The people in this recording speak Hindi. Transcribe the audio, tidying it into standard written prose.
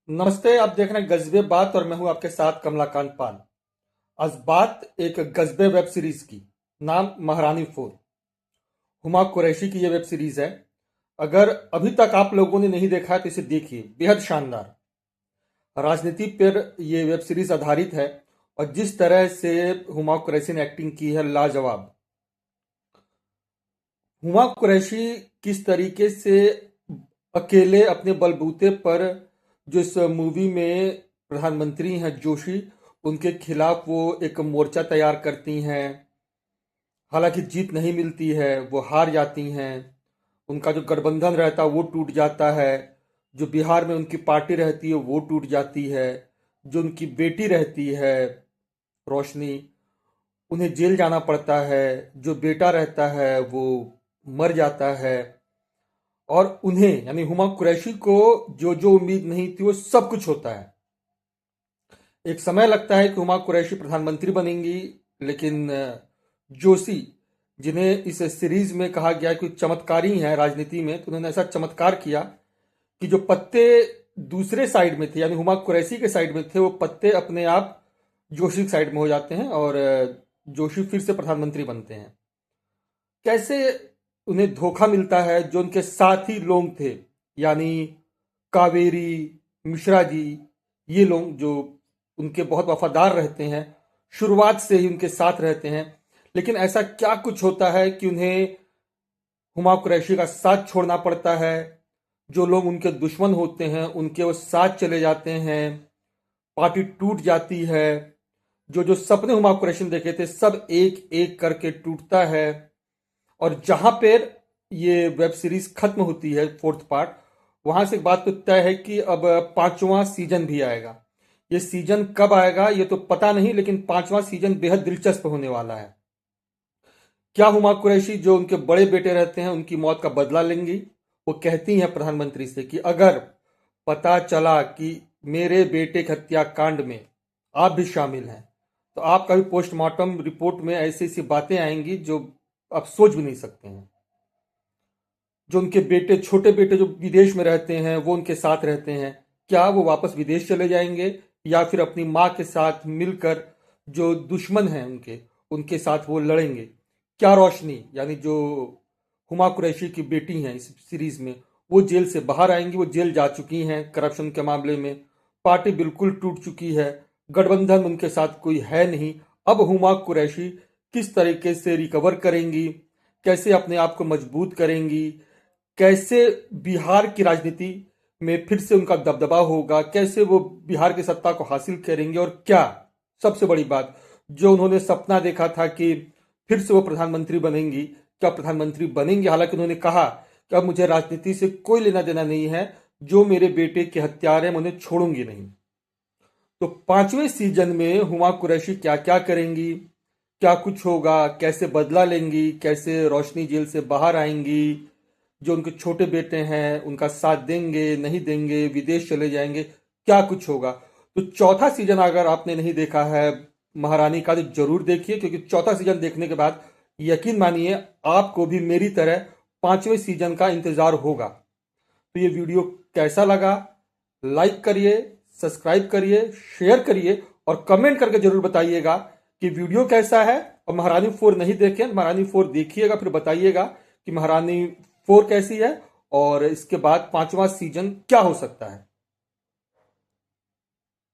नमस्ते। आप देख रहे हैं गजबे बात और मैं हूं आपके साथ कमलाकांत पाल। आज बात एक गजबे वेब सीरीज की। नाम महारानी 4। हुमा कुरैशी की ये वेब सीरीज है। अगर अभी तक आप लोगों ने नहीं देखा है तो इसे देखिए, बेहद शानदार। राजनीति पर ये वेब सीरीज आधारित है और जिस तरह से हुमा कुरैशी ने एक्टिंग की है, लाजवाब। हुमा कुरैशी किस तरीके से अकेले अपने बलबूते पर, जो इस मूवी में प्रधानमंत्री हैं जोशी, उनके खिलाफ वो एक मोर्चा तैयार करती हैं। हालांकि जीत नहीं मिलती है, वो हार जाती हैं। उनका जो गठबंधन रहता है वो टूट जाता है। जो बिहार में उनकी पार्टी रहती है वो टूट जाती है। जो उनकी बेटी रहती है रोशनी, उन्हें जेल जाना पड़ता है। जो बेटा रहता है वो मर जाता है। और उन्हें यानी हुमा कुरैशी को जो जो उम्मीद नहीं थी वो सब कुछ होता है। एक समय लगता है कि हुमा कुरैशी प्रधानमंत्री बनेंगी, लेकिन जोशी, जिन्हें इस सीरीज में कहा गया है कि चमत्कारी हैं राजनीति में, तो उन्होंने ऐसा चमत्कार किया कि जो पत्ते दूसरे साइड में थे यानी हुमा कुरैशी के साइड में थे, वो पत्ते अपने आप जोशी के साइड में हो जाते हैं और जोशी फिर से प्रधानमंत्री बनते हैं। कैसे उन्हें धोखा मिलता है। जो उनके साथी लोग थे यानी कावेरी मिश्रा जी, ये लोग जो उनके बहुत वफादार रहते हैं, शुरुआत से ही उनके साथ रहते हैं, लेकिन ऐसा क्या कुछ होता है कि उन्हें हुमा कुरैशी का साथ छोड़ना पड़ता है। जो लोग उनके दुश्मन होते हैं उनके वो साथ चले जाते हैं। पार्टी टूट जाती है। जो जो सपने हुमा कुरैशी ने देखे थे सब एक एक करके टूटता है। और जहां पर ये वेब सीरीज खत्म होती है, फोर्थ पार्ट, वहां से एक बात तो तय है कि अब पांचवा सीजन भी आएगा। ये सीजन कब आएगा ये तो पता नहीं, लेकिन पांचवा सीजन बेहद दिलचस्प होने वाला है। क्या हुमा कुरैशी, जो उनके बड़े बेटे रहते हैं, उनकी मौत का बदला लेंगी। वो कहती हैं प्रधानमंत्री से कि अगर पता चला कि मेरे बेटे के हत्याकांड में आप भी शामिल हैं तो आपका भी पोस्टमार्टम रिपोर्ट में ऐसी ऐसी बातें आएंगी जो आप सोच भी नहीं सकते हैं। जो उनके बेटे, छोटे बेटे जो विदेश में रहते हैं, वो उनके साथ रहते हैं। क्या वो वापस विदेश चले जाएंगे या फिर अपनी माँ के साथ मिलकर जो दुश्मन हैं उनके उनके साथ वो लड़ेंगे। क्या रोशनी यानी जो हुमा कुरैशी की बेटी हैं इस सीरीज में, वो जेल से बाहर आएंगी। वो जेल जा चुकी हैं करप्शन के मामले में। पार्टी बिल्कुल टूट चुकी है। गठबंधन उनके साथ कोई है नहीं। अब हुमा कुरैशी किस तरीके से रिकवर करेंगी, कैसे अपने आप को मजबूत करेंगी, कैसे बिहार की राजनीति में फिर से उनका दबदबा होगा, कैसे वो बिहार की सत्ता को हासिल करेंगे, और क्या सबसे बड़ी बात, जो उन्होंने सपना देखा था कि फिर से वो प्रधानमंत्री बनेंगी, क्या प्रधानमंत्री बनेंगे। हालांकि उन्होंने कहा कि अब मुझे राजनीति से कोई लेना देना नहीं है, जो मेरे बेटे के हत्यारे मैं उन्हें छोड़ूंगी नहीं। तो पांचवें सीजन में हुमा कुरैशी क्या क्या करेंगी, क्या कुछ होगा, कैसे बदला लेंगी, कैसे रोशनी जेल से बाहर आएंगी, जो उनके छोटे बेटे हैं उनका साथ देंगे नहीं देंगे, विदेश चले जाएंगे, क्या कुछ होगा। तो चौथा सीजन अगर आपने नहीं देखा है महारानी का तो जरूर देखिए, क्योंकि चौथा सीजन देखने के बाद यकीन मानिए आपको भी मेरी तरह पांचवें सीजन का इंतजार होगा। तो ये वीडियो कैसा लगा, लाइक करिए, सब्सक्राइब करिए, शेयर करिए और कमेंट करके जरूर बताइएगा कि वीडियो कैसा है। और महारानी 4 नहीं देखें, महारानी 4 देखिएगा, फिर बताइएगा कि महारानी 4 कैसी है और इसके बाद पांचवा सीजन क्या हो सकता है।